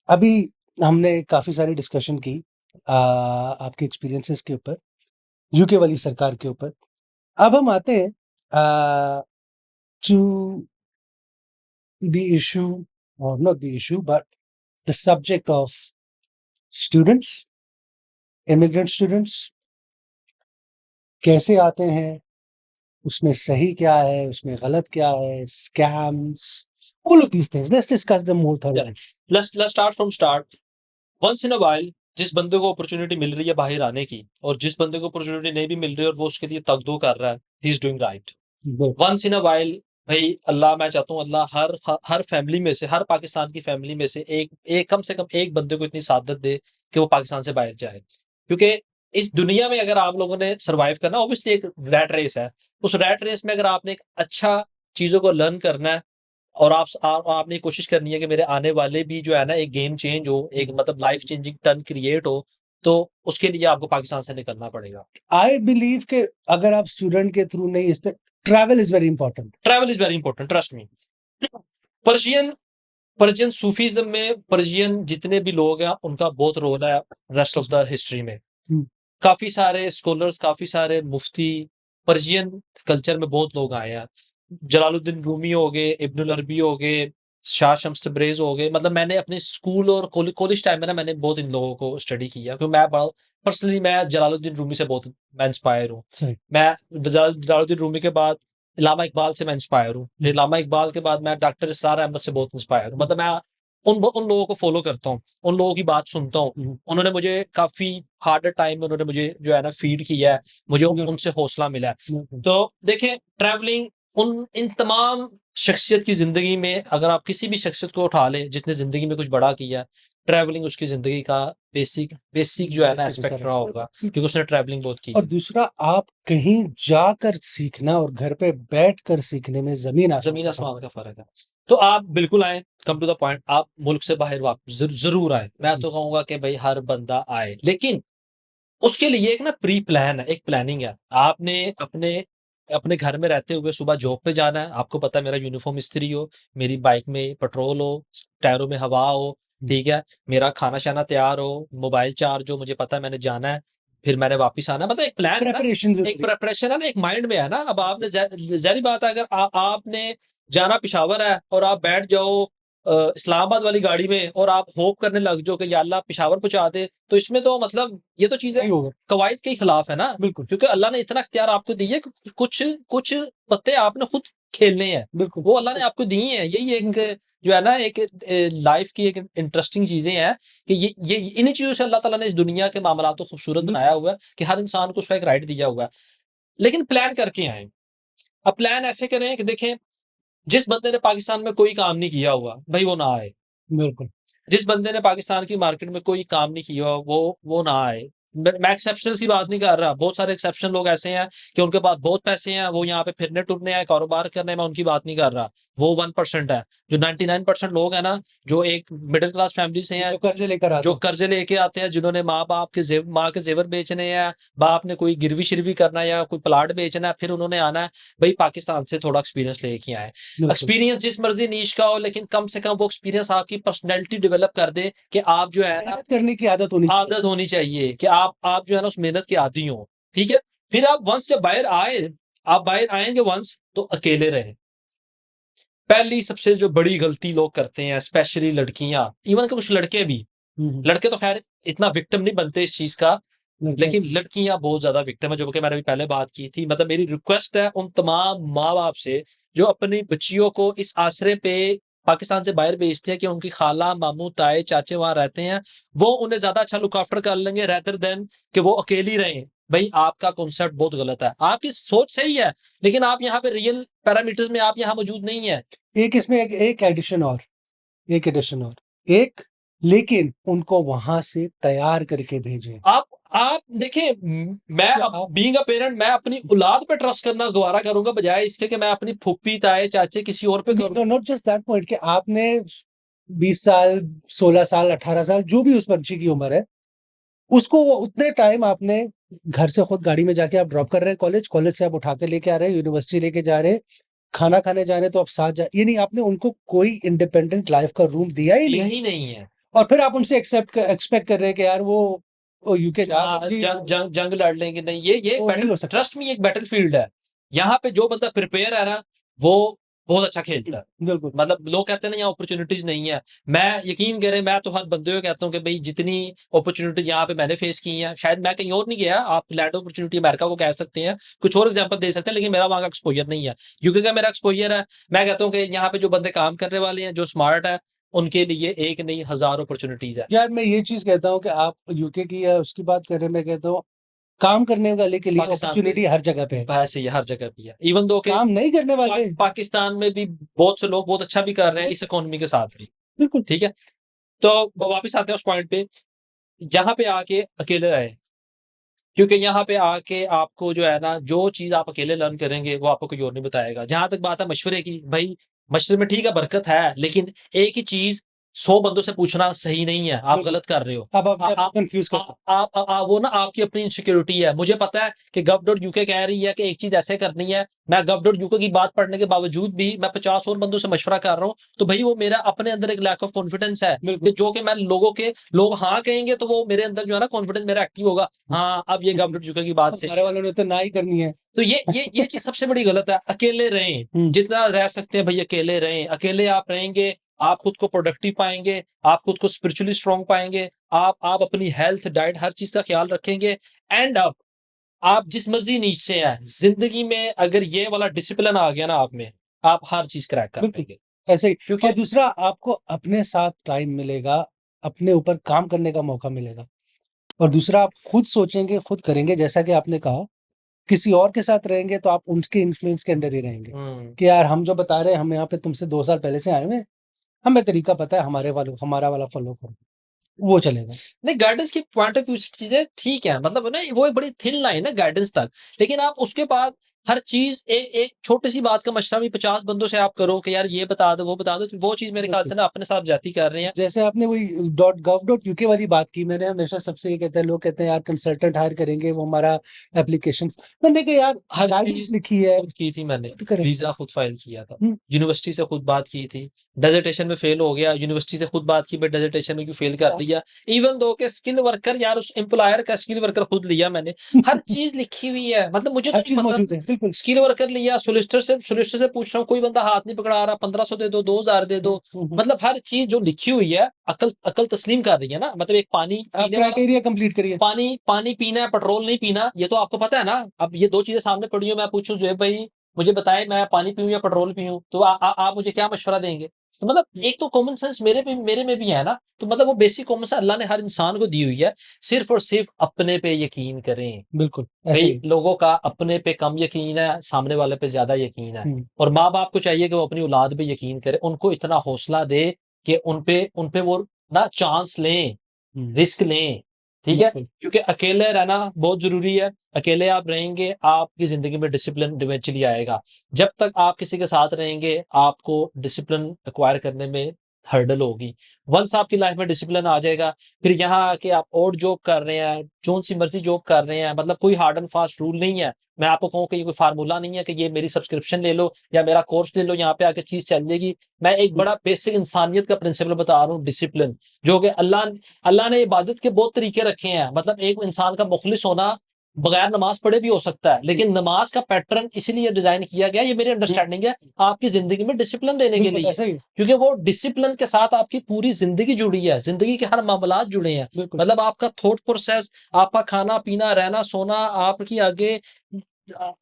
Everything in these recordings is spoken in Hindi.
अभी हमने काफ़ी सारी डिस्कशन की आपके एक्सपीरियंसेस के ऊपर, यूके वाली सरकार के ऊपर। अब हम आते हैं टू द इश्यू और not the issue but the subject of students, immigrant students कैसे आते हैं, उसमें सही क्या है, उसमें गलत क्या है, scams, all of these things. Let's discuss them more Yeah. Thoroughly. Let's start from start. Once in a while, जिस बंदे को अपॉर्चुनिटी मिल रही है बाहर आने की और जिस बंदे को अपॉर्चुनिटी नहीं भी मिल रही है और वो उसके लिए तगदो कर रहा है, ही इज डूइंग राइट। बिल्कुल। वंस इन अ वाइल, भाई अल्लाह, मैं चाहता हूँ अल्लाह हर फैमिली में से, हर पाकिस्तान की फैमिली में से एक एक कम से कम एक बंदे को इतनी सादत दे कि वो पाकिस्तान से बाहर जाए। क्योंकि इस दुनिया में अगर आप लोगों ने सर्वाइव करना, ऑब्वियसली एक रैट रेस है। उस रैट रेस में अगर आपने एक अच्छा चीजों को लर्न करना है और आपने कोशिश करनी है कि मेरे आने वाले भी जो है ना एक गेम चेंज हो, एक मतलब लाइफ चेंजिंग टर्न क्रिएट हो, तो उसके लिए आपको पाकिस्तान से निकलना पड़ेगा। आई बिलीव कि अगर आप स्टूडेंट के थ्रू नहीं, इस travel is very important. Travel is very important, trust me. Persian Persian Sufism में पर्शियन जितने भी लोग हैं उनका बहुत रोल है रेस्ट ऑफ द हिस्ट्री में। काफी सारे स्कॉलर्स, काफी सारे मुफ्ती पर्शियन कल्चर में बहुत लोग आए हैं। जलालुद्दीन रूमी हो गए, इब्नुल अरबी हो गए, शाह शम्स तब्रेज़ हो गए। मतलब मैंने अपने स्कूल और कॉलेज टाइम में ना मैंने बहुत इन लोगों को स्टडी किया, क्योंकि मैं बड़ा पर्सनली मैं जलालुद्दीन रूमी से बहुत मैं इंस्पायर हूँ। सही। मैं जलालुद्दीन रूमी के बाद इलामा इकबाल से मैं इंस्पायर हूँ। फिर इलामा इकबाल के बाद मैं डॉक्टर इस्रार अहमद से बहुत इंस्पायर हूँ। मतलब मैं उन लोगों को फॉलो करता हूँ, उन लोगों की बात सुनता हूँ। उन्होंने मुझे काफी हार्ड टाइम में उन्होंने मुझे जो है ना फीड किया है, मुझे उनसे हौसला मिला है। तो देखें, ट्रैवलिंग उन इन तमाम शख्सियत की जिंदगी में अगर आप किसी भी शख्सियत को उठा लें जिसने जिंदगी में कुछ बड़ा किया, ट्रैवलिंग उसकी जिंदगी का बेसिक बेसिक जो है ना एस्पेक्ट रहा होगा, क्योंकि उसने ट्रैवलिंग बहुत की और है। दूसरा, आप कहीं जाकर सीखना और घर पे बैठकर सीखने में जमीन जमीन आसमान का आसमान फर्क का फर्क है। तो आप बिल्कुल आए, कम टू द पॉइंट, आप मुल्क से बाहर वापस जरूर आए। मैं तो कहूंगा कि भाई हर बंदा आए, लेकिन उसके लिए एक ना प्री प्लान है, एक प्लानिंग है। आपने अपने अपने घर में रहते हुए सुबह जॉब पे जाना है। आपको पता है मेरा यूनिफॉर्म इस्त्री हो, मेरी बाइक में पेट्रोल हो, टायरों में हवा हो, ठीक है, मेरा खाना शाना तैयार हो, मोबाइल चार्ज हो, मुझे पता है मैंने जाना है, फिर मैंने वापस आना है। मतलब एक प्लान है ना, प्रेपरेशन एक जरूरी। प्रेपरेशन है ना, एक माइंड में है ना। अब आपने जाहिर बात है, अगर आपने जाना पिशावर है और आप बैठ जाओ इस्लामाबाद वाली गाड़ी में और आप होप करने लग जाओ कि या अल्लाह पिशावर पहुंचा दे, तो इसमें तो मतलब ये तो चीजें नहीं होगा। कवायद के खिलाफ है ना। बिल्कुल। क्योंकि अल्लाह ने इतना इख्तियार आपको दी है कि कुछ कुछ पत्ते आपने खुद खेलने हैं, बिल्कुल। वो अल्लाह ने आपको दी हैं। यही एक जो है ना एक लाइफ की एक इंटरेस्टिंग चीजें हैं कि ये इन्हीं चीजों से अल्लाह ताला ने इस दुनिया के मामला को खूबसूरत बनाया हुआ है कि हर इंसान को उसका एक राइट दिया हुआ है। लेकिन प्लान करके आए। अब प्लान ऐसे करें कि देखें, जिस बंदे ने पाकिस्तान में कोई काम नहीं किया हुआ, भाई वो ना आए। बिल्कुल। जिस बंदे ने पाकिस्तान की मार्केट में कोई काम नहीं किया वो ना आए। मैं एक्सेप्शनल की बात नहीं कर रहा। बहुत सारे एक्सेप्शनल लोग ऐसे हैं कि उनके पास बहुत पैसे हैं, वो यहाँ पे फिरने टुरने आए, कारोबार करने, मैं उनकी बात नहीं कर रहा। वो 1% है। जो 99% लोग हैं ना, जो एक मिडिल क्लास फैमिली से हैं, जो कर्जे लेकर आते जो हैं। कर्जे लेके आते हैं, जिन्होंने माँ के जेवर बेचने हैं, बाप ने कोई गिरवी शिरवी करना है या कोई प्लाट बेचना है, फिर उन्होंने आना है। भाई पाकिस्तान से थोड़ा एक्सपीरियंस लेके आए। बिल्कुल। एक्सपीरियंस जिस मर्जी नीश का हो, लेकिन कम से कम वो एक्सपीरियंस आपकी पर्सनैलिटी डेवलप कर दे कि आप जो है ना, मेहनत करने की आदत होनी चाहिए। आदत होनी चाहिए कि आप जो है ना उस मेहनत के आदी हो। ठीक है। फिर आप वंस जब बाहर आए, आप बाहर आएंगे वंस, तो अकेले रहे। पहली सबसे जो बड़ी गलती लोग करते हैं, स्पेशली लड़कियां, इवन के कुछ लड़के भी, लड़के तो खैर इतना विक्टिम नहीं बनते इस चीज का, लेकिन लड़कियां बहुत ज्यादा विक्टिम है, जो कि मैंने अभी पहले बात की थी। मतलब मेरी रिक्वेस्ट है उन तमाम माँ बाप से जो अपनी बच्चियों को इस आसरे पे पाकिस्तान से बाहर भेजते हैं कि उनकी खाला, मामू, ताए, चाचे वहां रहते हैं, वो उन्हें ज्यादा अच्छा लुक आफ्टर कर लेंगे रेदर देन कि वो अकेली रहें। भाई आपका कॉन्सेप्ट बहुत गलत है। आपकी सोच सही है, लेकिन आप यहाँ पे रियल पैरामीटर्स में आप यहाँ मौजूद नहीं है। एक इसमें एक एडिशन और, एक एडिशन और, एक, लेकिन उनको वहां से तैयार करके भेजें। आप देखिए, मैं बीइंग अ पेरेंट, मैं अपनी औलाद पे ट्रस्ट करना गवारा करूंगा बजाय इसके कि मैं अपनी फुप्पी, ताए, चाचे किसी और पे करूं। नॉट जस्ट दैट पॉइंट कि आपने 20 साल, 16 साल, 18 साल, जो भी उस बच्ची की उम्र है, उसको वो उतने टाइम आपने घर से खुद गाड़ी में जाके आप ड्रॉप कर रहे हैं कॉलेज, कॉलेज से आप उठा के लेके आ रहे हैं, यूनिवर्सिटी लेके जा रहे हैं, खाना खाने जा रहे हैं तो आप साथ जा, ये नहीं, आपने उनको कोई इंडिपेंडेंट लाइफ का रूम दिया ही नहीं। यही नहीं है। और फिर आप उनसे एक्सपेक्ट कर रहे हैं कि यार वो यूके जंग लड़ लेंगे, नहीं, ये वो नहीं हो सकता। ट्रस्ट में एक बैटलफील्ड है। यहाँ पे जो बंदा प्रिपेयर है ना, वो बहुत अच्छा खेलता है। बिल्कुल मतलब लोग कहते हैं ना यहाँ अपॉर्चुनिटीज नहीं है, मैं यकीन करें, मैं तो हर बंदे को कहता हूँ कि भाई जितनी अपॉर्चुनिटीज यहाँ पे मैंने फेस की हैं, शायद मैं कहीं और नहीं गया, आप लैंड अपॉर्चुनिटी अमेरिका को कह सकते हैं, कुछ और एग्जांपल दे सकते हैं, लेकिन मेरा वहाँ का एक्सपोजर नहीं है। यूके का मेरा एक्सपोजर है। मैं कहता हूँ कि यहाँ पे जो बंदे काम करने वाले हैं, जो स्मार्ट है, उनके लिए एक नहीं हजारों अपॉर्चुनिटीज है। यार, मैं ये चीज कहता हूँ कि आप यूके की या उसकी बात कर रहे हैं, मैं कहता हूँ काम करने वाले के लिए पाकिस्तान अपॉर्चुनिटी हर जगह पे है। वैसे ही हर जगह भी है, इवन दो के काम नहीं करने वाले पाकिस्तान में भी बहुत से लोग बहुत अच्छा भी कर रहे हैं इस इकोनॉमी के साथ भी। बिल्कुल ठीक है, तो वापस आते हैं उस पॉइंट पे, यहाँ पे आके अकेले रहे, क्योंकि यहाँ पे आके आपको जो है ना, जो चीज आप अकेले लर्न करेंगे वो आपको कोई और नहीं बताएगा। जहां तक बात है मशवरे की, भाई मशवरे में ठीक है बरकत है, लेकिन एक ही चीज 100 बंदों से पूछना सही नहीं है, आप बिल्कुल। गलत कर रहे हो। अब आप आ, आ, कंफ्यूज कर वो ना आपकी अपनी इनसिक्योरिटी है। मुझे पता है कि gov.uk कह रही है कि एक चीज ऐसे करनी है, मैं gov.uk की बात पढ़ने के बावजूद भी मैं 50 और बंदों से मशवरा कर रहा हूँ, तो भाई वो मेरा अपने अंदर एक लैक ऑफ कॉन्फिडेंस है कि बिल्कुल। जो कि मैं लोग हाँ कहेंगे तो वो मेरे अंदर जो है ना कॉन्फिडेंस मेरा एक्टिव होगा। हाँ, अब ये gov.uk की बात से, हमारे वालों ने तो ना ही करनी है। तो ये चीज सबसे बड़ी गलत है। अकेले रहें, जितना रह सकते हैं भाई अकेले रहें। अकेले आप रहेंगे, आप खुद को प्रोडक्टिव पाएंगे, आप खुद को स्पिरिचुअली स्ट्रांग पाएंगे, आप अपनी हेल्थ, डाइट, हर चीज का ख्याल रखेंगे। एंड अब आप जिस मर्जी नीच से हैं जिंदगी में, अगर ये वाला डिसिप्लिन आ गया ना आप में, आप हर चीज क्रैक कर बिल्कुल पाएंगे। ऐसे ही। क्योंकि और दूसरा, आपको अपने साथ टाइम मिलेगा, अपने ऊपर काम करने का मौका मिलेगा। और दूसरा, आप खुद सोचेंगे, खुद करेंगे। जैसा कि आपने कहा, किसी और के साथ रहेंगे तो आप उनके इन्फ्लुएंस के अंडर ही रहेंगे कि यार हम जो बता रहे हैं, हम यहाँ पे तुमसे 2 साल पहले से आए हुए हैं, हमें तरीका पता है, हमारा वाला फॉलो करो, वो चलेगा। नहीं, गाइडेंस की पॉइंट ऑफ व्यू से चीजें ठीक है, मतलब ना वो एक बड़ी थिन लाइन है गाइडेंस तक, लेकिन आप उसके बाद हर चीज एक छोटी सी बात का मशवरा भी 50 बंदों से आप करो कि यार ये बता दो वो बता दो, तो वो चीज मेरे ख्याल से ना अपने साथ ज्यादा कर रहे हैं। जैसे आपने वही .gov.uk वाली बात की, मैंने हमेशा सबसे ये कहते हैं, लोग कहते हैं यार कंसल्टेंट हायर करेंगे, वो हमारा एप्लीकेशन, मैंने कहा यार हर गाइडेंस चीज लिखी है, खुद की थी मैंने, खुद करें। वीजा खुद फाइल किया था, हम्म, यूनिवर्सिटी से खुद बात की थी, डेजर्टेशन में फेल हो गया, यूनिवर्सिटी से खुद बात की, बट डेजर्टेशन में क्यों फेल कर दिया। इवन दो के स्किल वर्कर, यार उस एम्प्लॉयर का स्किल वर्कर खुद लिया मैंने, हर चीज लिखी हुई है। मतलब मुझे तो हर नहीं चीज पता, मौजूद है, बिल्कुल। स्किल वर्कर लिया, सोलिसिटर से पूछ रहा हूँ, कोई बंदा हाथ नहीं पकड़ा रहा, 1500 दे दो, 2000 दे दो। मतलब हर चीज जो लिखी हुई है, अकल अकल तस्लीम कर रही है ना। मतलब एक पानी आप पीने वाला, क्राइटेरिया कंप्लीट करिए। पानी पानी पीना है, पेट्रोल नहीं पीना, ये तो आपको पता है ना। अब ये दो चीजें सामने पड़ी हो, मैं पूछूं जुएब भाई मुझे बताए मैं पानी पीऊं या पेट्रोल पीऊं, तो आप मुझे क्या मशवरा देंगे। तो मतलब एक तो कॉमन सेंस मेरे में भी है ना। तो मतलब वो बेसिक कॉमन सेंस अल्लाह ने हर इंसान को दी हुई है। सिर्फ और सिर्फ अपने पे यकीन करें। बिल्कुल ऐसे भाई ही। लोगों का अपने पे कम यकीन है, सामने वाले पे ज्यादा यकीन है। और माँ बाप को चाहिए कि वो अपनी औलाद पे यकीन करे, उनको इतना हौसला दे कि उन पे वो ना चांस लें, रिस्क लें। ठीक है, बिल्कुल। क्योंकि अकेले रहना बहुत जरूरी है। अकेले आप रहेंगे, आपकी जिंदगी में डिसिप्लिन इवेंचुअली आएगा। जब तक आप किसी के साथ रहेंगे, आपको डिसिप्लिन एक्वायर करने में हर्डल होगी। वंस आपकी लाइफ में डिसिप्लिन आ जाएगा, फिर यहाँ आके आप और जॉब कर रहे हैं, जोन सी मर्जी जॉब कर रहे हैं, मतलब कोई हार्ड एंड फास्ट रूल नहीं है। मैं आपको कहूँ कि ये कोई फार्मूला नहीं है कि ये मेरी सब्सक्रिप्शन ले लो या मेरा कोर्स ले लो, यहाँ पे आके चीज चल जाएगी। मैं एक बड़ा बेसिक इंसानियत का प्रिंसिपल बता रहा हूँ, डिसिप्लिन, जो कि अल्लाह ने इबादत के बहुत तरीके रखे हैं। मतलब एक इंसान का मुखलिस होना बगैर नमाज पढ़े भी हो सकता है, लेकिन नमाज का पैटर्न इसीलिए डिजाइन किया गया, ये मेरी अंडरस्टैंडिंग है, आपकी जिंदगी में डिसिप्लिन देने के बिल्कुल लिए। ऐसे ही। क्योंकि वो डिसिप्लिन के साथ आपकी पूरी जिंदगी जुड़ी है, जिंदगी के हर मामलात जुड़े हैं। बिल्कुल मतलब आपका थॉट प्रोसेस, आपका खाना पीना, रहना सोना, आपकी आगे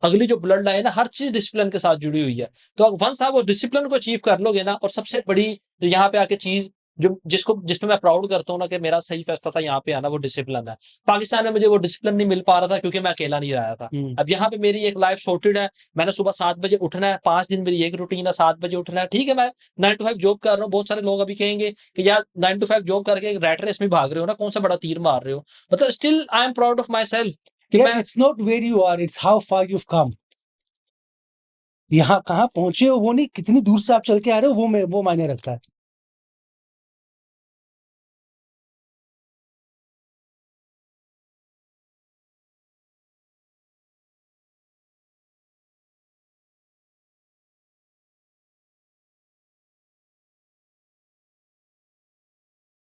अगली जो ब्लड लाइन है, हर चीज डिसिप्लिन के साथ जुड़ी हुई है। तो वंस आप वो डिसिप्लिन को अचीव कर लोगे ना, और सबसे बड़ी जो यहाँ पे आके चीज जो जिसपे मैं प्राउड करता हूँ ना कि मेरा सही फैसला था यहाँ पे आना, वो डिसिप्लिन है। पाकिस्तान में मुझे वो डिसिप्लिन नहीं मिल पा रहा था क्योंकि मैं अकेला नहीं रहा था। अब यहाँ पे मेरी एक लाइफ सॉर्टेड है। मैंने सुबह 7 बजे उठना है, 5 दिन मेरी एक रूटीन है, 7 बजे उठना है। ठीक है, मैं 9 to 5 जॉब कर रहा हूँ। बहुत सारे लोग अभी कहेंगे कि यार 9 to 5 जॉब करके रैट रेस में भाग रहे हो ना, कौन सा बड़ा तीर मार रहे हो। मतलब still I am proud of myself कि यार, मैं, it's not where you are, it's how far you come. यहाँ कहाँ पहुंचे हो वो नहीं, कितनी दूर से आप चल के आ रहे हो, वो मायने रखता है।